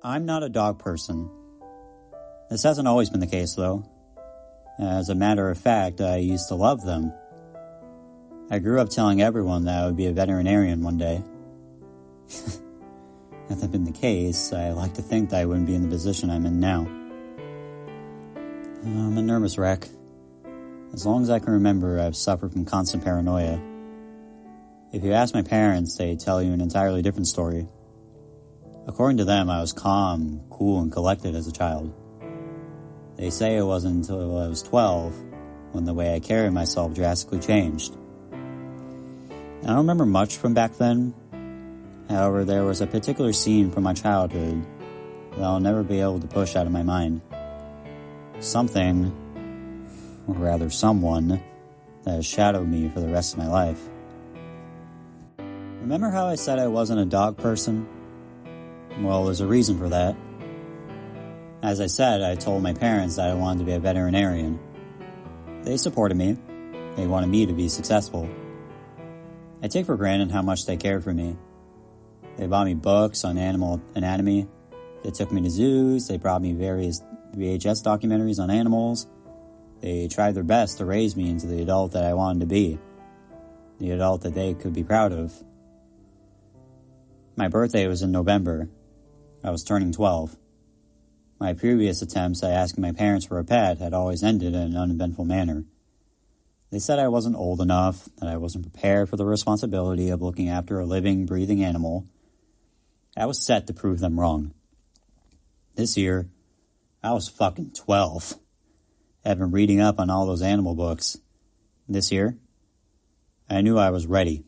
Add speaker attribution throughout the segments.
Speaker 1: I'm not a dog person. This hasn't always been the case, though. As a matter of fact, I used to love them. I grew up telling everyone that I would be a veterinarian one day. If that had been the case, I like to think that I wouldn't be in the position I'm in now. I'm a nervous wreck. As long as I can remember, I've suffered from constant paranoia. If you ask my parents, they tell you an entirely different story. According to them, I was calm, cool, and collected as a child. They say it wasn't until I was 12 when the way I carried myself drastically changed. I don't remember much from back then. However, there was a particular scene from my childhood that I'll never be able to push out of my mind. Something, or rather someone, that has shadowed me for the rest of my life. Remember how I said I wasn't a dog person? Well, there's a reason for that. As I said, I told my parents that I wanted to be a veterinarian. They supported me. They wanted me to be successful. I take for granted how much they cared for me. They bought me books on animal anatomy. They took me to zoos. They brought me various VHS documentaries on animals. They tried their best to raise me into the adult that I wanted to be. The adult that they could be proud of. My birthday was in November. I was turning 12. My previous attempts at asking my parents for a pet had always ended in an uneventful manner. They said I wasn't old enough, that I wasn't prepared for the responsibility of looking after a living, breathing animal. I was set to prove them wrong. This year, I was fucking 12. I've been reading up on all those animal books. This year, I knew I was ready.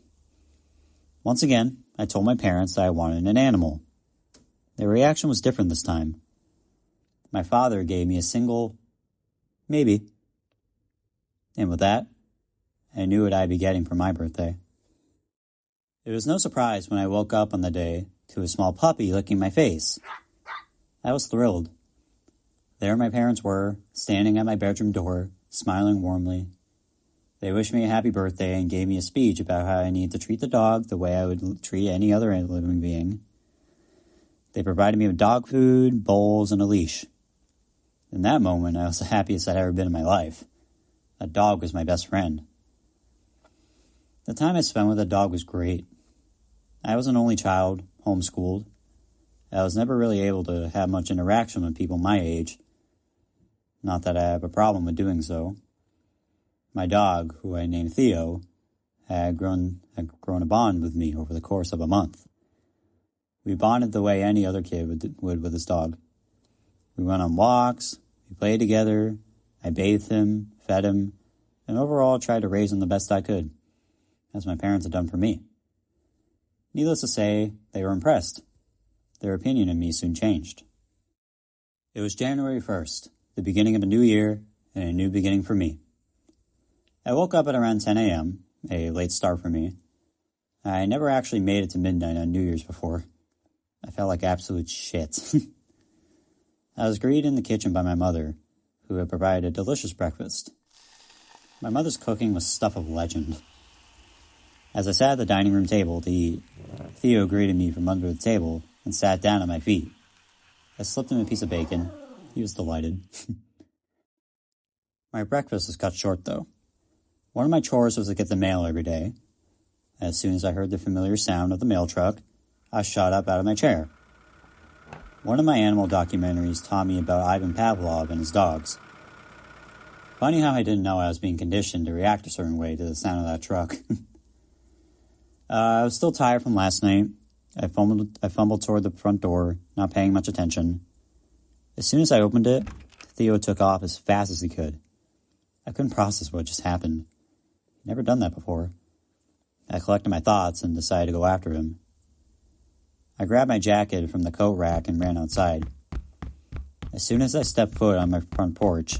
Speaker 1: Once again, I told my parents that I wanted an animal. Their reaction was different this time. My father gave me a single, maybe. And with that, I knew what I'd be getting for my birthday. It was no surprise when I woke up on the day to a small puppy licking my face. I was thrilled. There my parents were, standing at my bedroom door, smiling warmly. They wished me a happy birthday and gave me a speech about how I need to treat the dog the way I would treat any other living being. They provided me with dog food, bowls, and a leash. In that moment, I was the happiest I'd ever been in my life. That dog was my best friend. The time I spent with the dog was great. I was an only child, homeschooled. I was never really able to have much interaction with people my age. Not that I have a problem with doing so. My dog, who I named Theo, had grown a bond with me over the course of a month. We bonded the way any other kid would with his dog. We went on walks, we played together, I bathed him, fed him, and overall tried to raise him the best I could, as my parents had done for me. Needless to say, they were impressed. Their opinion of me soon changed. It was January 1st, the beginning of a new year, and a new beginning for me. I woke up at around 10 a.m., a late start for me. I never actually made it to midnight on New Year's before. I felt like absolute shit. I was greeted in the kitchen by my mother, who had provided a delicious breakfast. My mother's cooking was stuff of legend. As I sat at the dining room table to eat, Theo greeted me from under the table and sat down at my feet. I slipped him a piece of bacon. He was delighted. My breakfast was cut short, though. One of my chores was to get the mail every day. As soon as I heard the familiar sound of the mail truck, I shot up out of my chair. One of my animal documentaries taught me about Ivan Pavlov and his dogs. Funny how I didn't know I was being conditioned to react a certain way to the sound of that truck. I was still tired from last night. I fumbled toward the front door, not paying much attention. As soon as I opened it, Theo took off as fast as he could. I couldn't process what just happened. I'd never done that before. I collected my thoughts and decided to go after him. I grabbed my jacket from the coat rack and ran outside. As soon as I stepped foot on my front porch,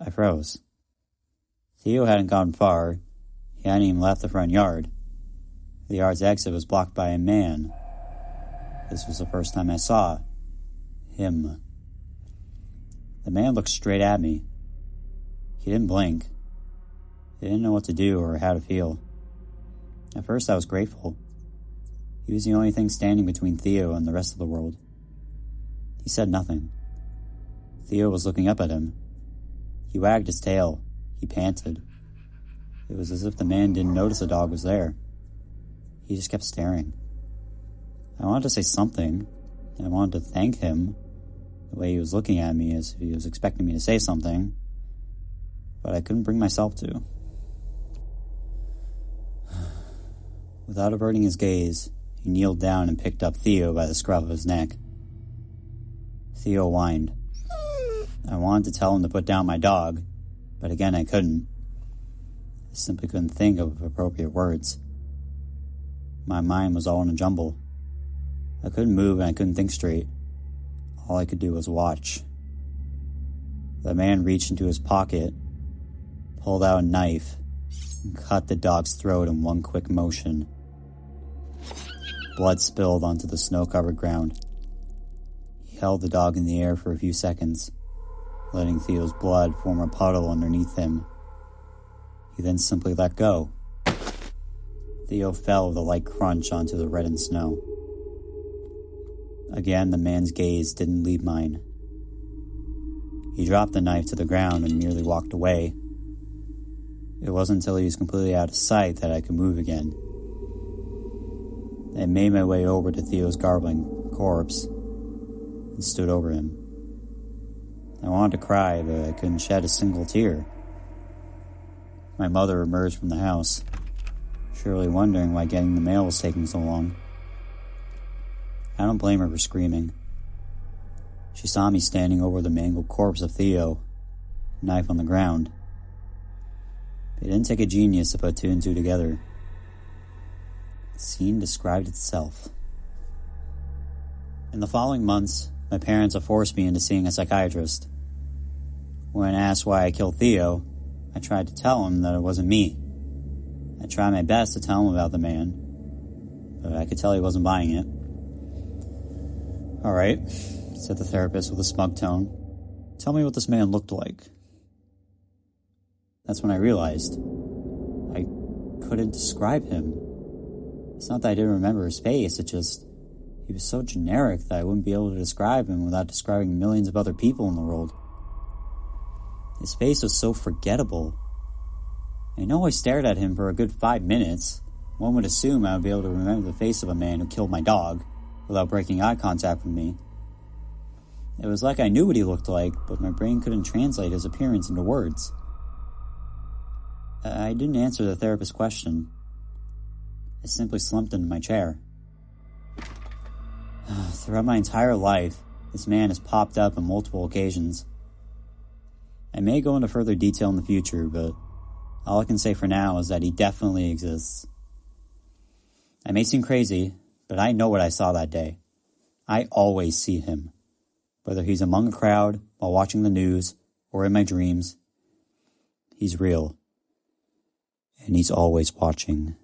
Speaker 1: I froze. Theo hadn't gone far. He hadn't even left the front yard. The yard's exit was blocked by a man. This was the first time I saw him. The man looked straight at me. He didn't blink. He didn't know what to do or how to feel. At first, I was grateful. He was the only thing standing between Theo and the rest of the world. He said nothing. Theo was looking up at him. He wagged his tail. He panted. It was as if the man didn't notice the dog was there. He just kept staring. I wanted to say something. I wanted to thank him, the way he was looking at me as if he was expecting me to say something, but I couldn't bring myself to. Without averting his gaze, he kneeled down and picked up Theo by the scruff of his neck. Theo whined. I wanted to tell him to put down my dog, but again I couldn't. I simply couldn't think of appropriate words. My mind was all in a jumble. I couldn't move and I couldn't think straight. All I could do was watch. The man reached into his pocket, pulled out a knife, and cut the dog's throat in one quick motion. Blood spilled onto the snow-covered ground. He held the dog in the air for a few seconds, letting Theo's blood form a puddle underneath him. He then simply let go. Theo fell with a light crunch onto the reddened snow. Again, the man's gaze didn't leave mine. He dropped the knife to the ground and merely walked away. It wasn't until he was completely out of sight that I could move again. I made my way over to Theo's garbling corpse and stood over him. I wanted to cry, but I couldn't shed a single tear. My mother emerged from the house, surely wondering why getting the mail was taking so long. I don't blame her for screaming. She saw me standing over the mangled corpse of Theo, knife on the ground. It didn't take a genius to put two and two together. The scene described itself. In the following months, my parents have forced me into seeing a psychiatrist. When asked why I killed Theo, I tried to tell him that it wasn't me. I tried my best to tell him about the man, but I could tell he wasn't buying it. "All right," said the therapist with a smug tone. "Tell me what this man looked like." That's when I realized I couldn't describe him. It's not that I didn't remember his face, it just, he was so generic that I wouldn't be able to describe him without describing millions of other people in the world. His face was so forgettable. I know I stared at him for a good 5 minutes. One would assume I would be able to remember the face of a man who killed my dog without breaking eye contact with me. It was like I knew what he looked like, but my brain couldn't translate his appearance into words. I didn't answer the therapist's question. I simply slumped into my chair. Throughout my entire life, this man has popped up on multiple occasions. I may go into further detail in the future, but all I can say for now is that he definitely exists. I may seem crazy, but I know what I saw that day. I always see him. Whether he's among a crowd, while watching the news, or in my dreams, he's real. And he's always watching.